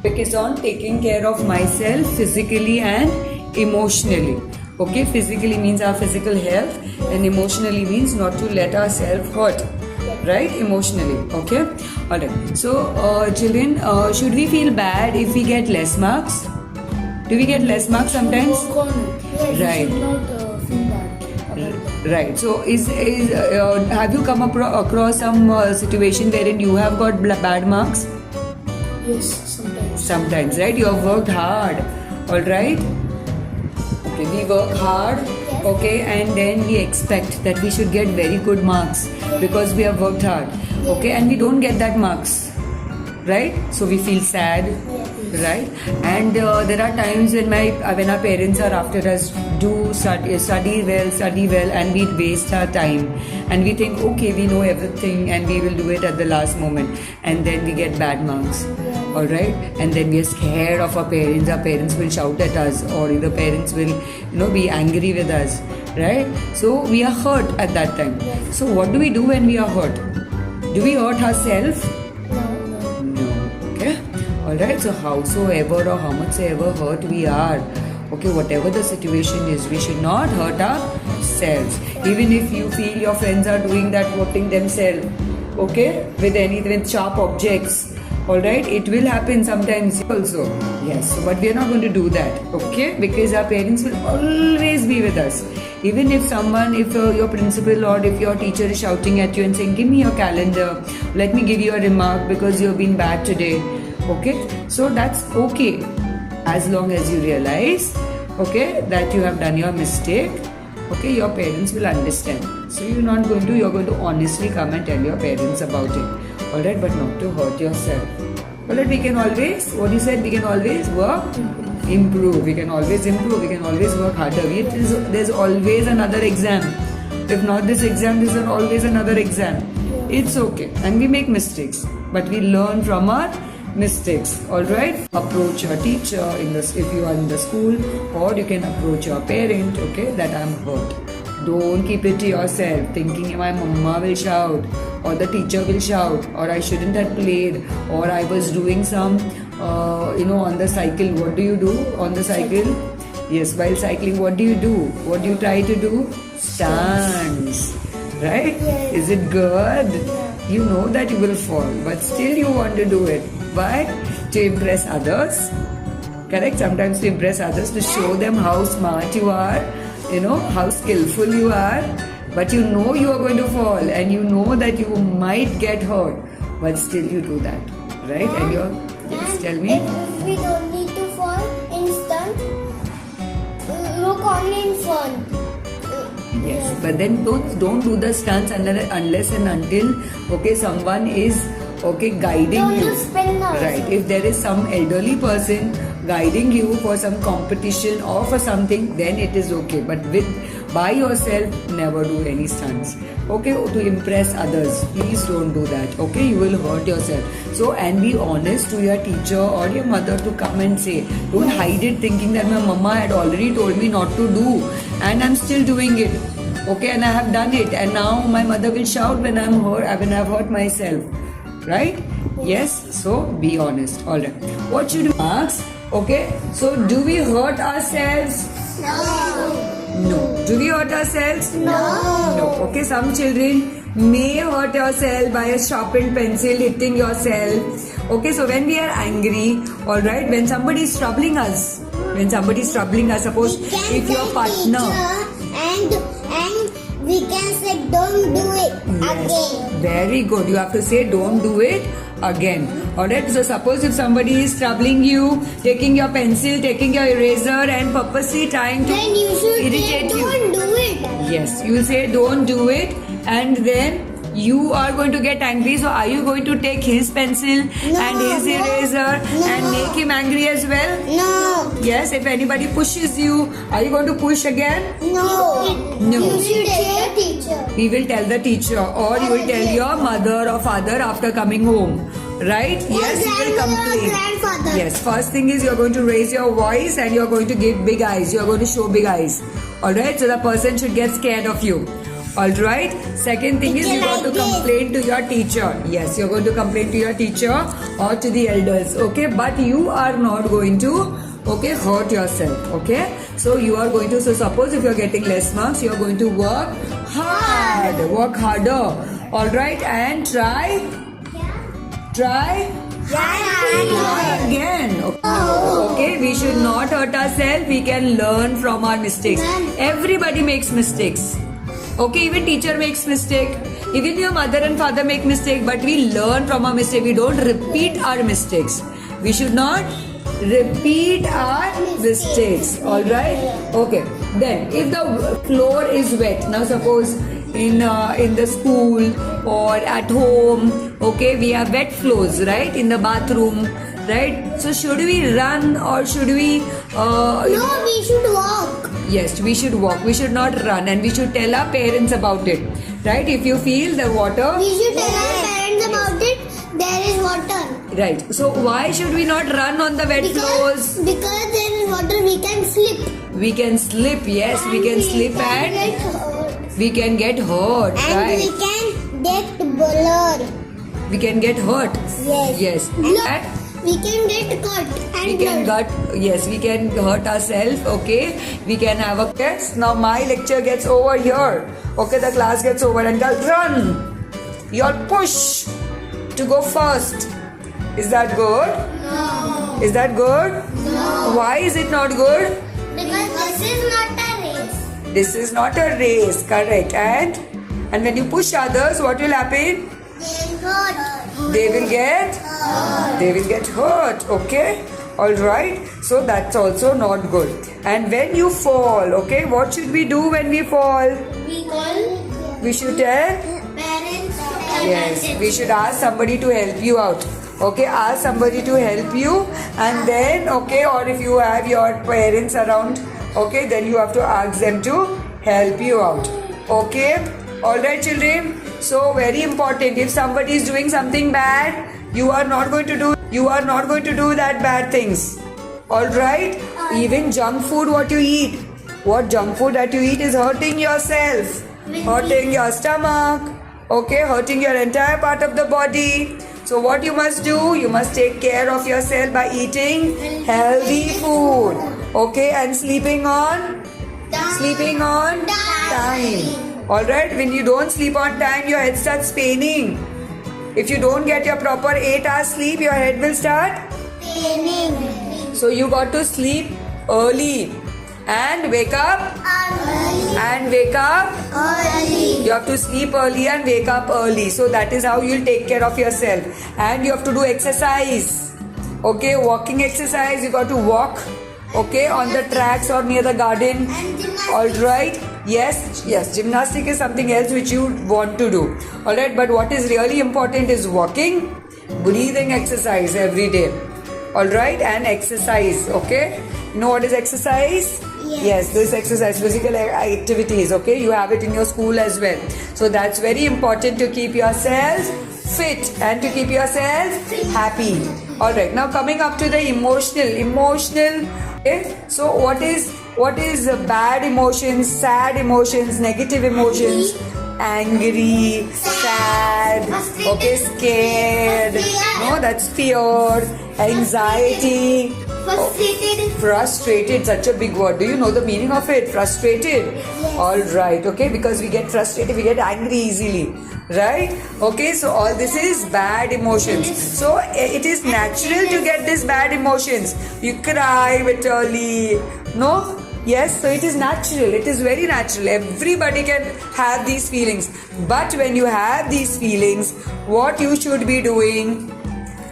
Focus on taking care of myself physically and emotionally. Okay, physically means our physical health, and emotionally means not to let ourselves hurt. Right? Emotionally. Okay? Alright. So, children, should we feel bad if we get less marks? Do we get less marks sometimes? Work on it. Right. You should not feel bad about that. Right. So, have you come across some situation wherein you have got bad marks? Yes, sometimes. Sometimes, right? You have worked hard. All right. Okay, we work hard. Okay, and then we expect that we should get very good marks because we have worked hard. Okay, and we don't get that marks. Right? So we feel sad. Right? And there are times when our parents are after us, do study well, and we waste our time, and we think, okay, we know everything, and we will do it at the last moment, and then we get bad marks. All right, and then we are scared of our parents. Our parents will shout at us, or the parents will, be angry with us. Right? So we are hurt at that time. So what do we do when we are hurt? Do we hurt ourselves? No. Okay. Alright, so howsoever or how much ever hurt we are, okay, whatever the situation is, we should not hurt ourselves. Even if you feel your friends are doing that, hurting themselves, okay, with sharp objects, alright, it will happen sometimes also. Yes, but we are not going to do that, okay, because our parents will always be with us. Even if your principal or if your teacher is shouting at you and saying, give me your calendar, let me give you a remark because you've been bad today. Okay, so that's okay as long as you realize, okay, that you have done your mistake. Okay, your parents will understand. So you're going to honestly come and tell your parents about it. Alright, but not to hurt yourself. Alright, we can always, what you said, we can always work, improve. We can always improve. We can always work harder. There's always another exam. If not this exam, there's always another exam. It's okay, and we make mistakes, but we learn from our mistakes. All right, approach your teacher if you are in the school, or you can approach your parent. Okay, that I'm hurt. Don't keep it to yourself, thinking my mama will shout, or the teacher will shout, or I shouldn't have played, or I was doing some, on the cycle. What do you do on the cycle? Yes, while cycling, what do you do? What do you try to do? Stance. Right? Is it good? You know that you will fall, but still you want to do it. Why? To impress others. Correct? Sometimes to impress others, to show them how smart you are, how skillful you are. But you know you are going to fall, and you know that you might get hurt, but still you do that. Right? And yes, tell me. If we don't need to fall instant, look only in fun. Yes, but then don't do the stunts unless and until someone is guiding Don't you. do spin also. Right. If there is some elderly person guiding you for some competition or for something, then it is okay. But by yourself, never do any stunts. Okay, to impress others, please don't do that. Okay, you will hurt yourself. So, and be honest to your teacher or your mother to come and say. Don't hide it thinking that my mama had already told me not to do, and I'm still doing it. Okay, and I have done it, and now my mother will shout when I've hurt myself. Right? Yes, so be honest. Alright. What should we ask? Okay, so do we hurt ourselves? No. Do we hurt ourselves? No. Okay, some children may hurt yourself by a sharpened pencil hitting yourself. Okay, so when we are angry, alright, when somebody is troubling us, suppose if your partner. And we can say don't do it again. Very good. You have to say don't do it again. Alright, so suppose if somebody is troubling you, taking your pencil, taking your eraser and purposely trying to Then you should irritate say you. don't do it. Yes, you will say don't do it, and then you are going to get angry. So are you going to take his pencil and his eraser and make him angry as well? No. Yes, if anybody pushes you, are you going to push again? No. You should tell the teacher. We will tell the teacher, or you will tell your mother or father after coming home. Right? Yes, you will complain. Grandfather. Yes, first thing is you are going to raise your voice and you are going to give big eyes. You are going to show big eyes. Alright, so the person should get scared of you. All right. Second thing is you got to complain to your teacher. Yes, you're going to complain to your teacher or to the elders. Okay, but you are not going to hurt yourself. Okay, so you are going to, so suppose if you're getting less marks, you're going to work harder. All right, and try again. Okay, we should not hurt ourselves. We can learn from our mistakes. Everybody makes mistakes. Okay, even teacher makes mistake. Even your mother and father make mistake. But we learn from our mistake. We don't repeat our mistakes. We should not repeat our mistakes. All right. Okay. Then, if the floor is wet, now suppose in the school or at home, okay, we have wet floors, right? In the bathroom, right? So should we run or should we? No, we should walk. Yes, we should walk. We should not run, and we should tell our parents about it, right? If you feel the water, We should tell our parents about it. There is water. right? So why should we not run on the wet floors? Because there is water, we can slip. We can slip. Yes, we can slip and get hurt. we can get hurt, And right? we can get blood. We can get hurt. Yes. Yes. Blood. And We can get cut and we can blood. yes, we can hurt ourselves. Okay, we can have a test. Now my lecture gets over here. Okay, the class gets over and girls run. You'll push to go first. Is that good? No. Is that good? No. Why is it not good? Because this is not a race. This is not a race, correct? And when you push others, what will happen? They will get hurt. Okay, all right. So that's also not good. And when you fall, okay, what should we do when we fall? We call We should tell. parents. Yes, we should ask somebody to help you out. Okay, ask somebody to help you, and then okay, or if you have your parents around, okay, then you have to ask them to help you out. Okay, all right, children. So very important. If somebody is doing something bad, you are not going to do that bad things. All right. Even junk food, what you eat, what junk food that you eat is hurting yourself, hurting your stomach. Okay, hurting your entire part of the body. So what you must do, you must take care of yourself by eating healthy food. Okay, and sleeping on time. Alright, when you don't sleep on time, your head starts paining. If you don't get your proper 8 hours sleep, your head will start Paining. So you got to sleep early and wake up Early. You have to sleep early and wake up early. So that is how you'll take care of yourself. And you have to do exercise. Okay, walking exercise. You got to walk. Okay, on the tracks or near the garden. And gymnastics. Alright. Yes. Gymnastic is something else which you want to do. Alright, but what is really important is walking, breathing exercise every day. Alright, and exercise. Okay. You know what is exercise? Yes, this exercise, physical activities, okay? You have it in your school as well. So that's very important to keep yourself fit and to keep yourself happy. Alright, now coming up to the emotional, okay? So what is bad emotions, sad emotions, negative emotions? Angry, sad, okay, scared, no, that's fear, anxiety. Frustrated, such a big word. Do you know the meaning of it? Frustrated. Yes. Alright, okay, because we get frustrated, we get angry easily. Right? Okay, so all this is bad emotions. So it is natural to get these bad emotions. You cry bitterly. No? Yes, so it is natural. It is very natural. Everybody can have these feelings. But when you have these feelings, what you should be doing?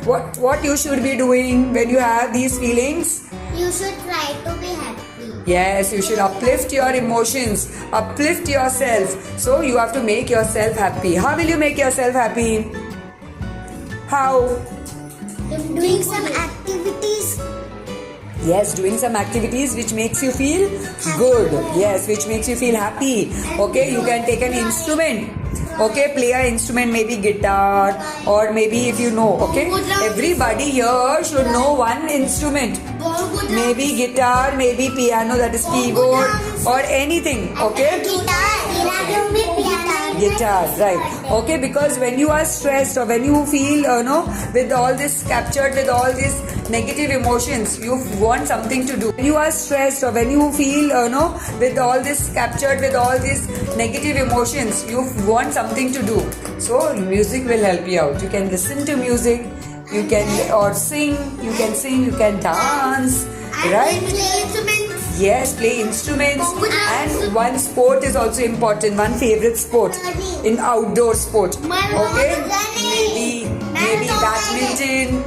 What you should be doing when you have these feelings? You should try to be happy. Yes, you should uplift your emotions, uplift yourself. So you have to make yourself happy. How will you make yourself happy? How? Doing some activities. Yes, doing some activities which makes you feel good. Yes, which makes you feel happy. Okay, you can take an instrument. Okay, play an instrument, maybe guitar or maybe if you know. Okay, everybody here should know one instrument. Maybe guitar, maybe piano, that is keyboard or anything. Okay. Guitar. Guitar, right? Okay, because when you are stressed or when you feel, with all this captured with all these negative emotions, you want something to do. When you are stressed or when you feel, with all this captured with all these negative emotions, you want something to do. So music will help you out. You can listen to music, you can sing, you can dance, right? Yes, play instruments. And one sport is also important. One favorite sport in outdoor sport. Okay, maybe badminton,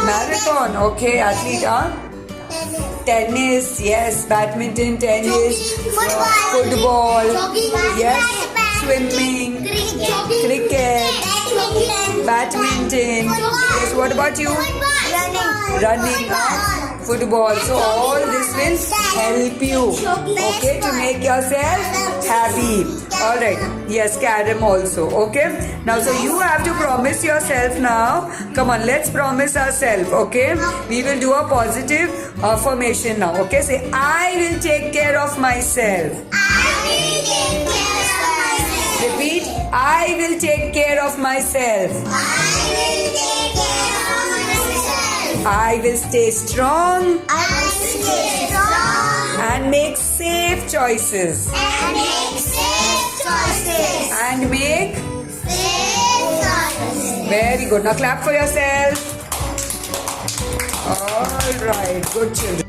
marathon. Okay, athlete. Tennis. Yes, badminton, tennis, football. Yes, swimming, cricket, badminton. Yes. What about you? Running. Football. So all this will help you, okay, to make yourself happy. Alright. Yes, carom also. Okay. Now, so you have to promise yourself now. Come on, let's promise ourselves. Okay. We will do a positive affirmation now. Okay. Say, I will take care of myself. Repeat. I will take care of myself. I will stay strong and make safe choices. And make very good. Now clap for yourself. All right, good children.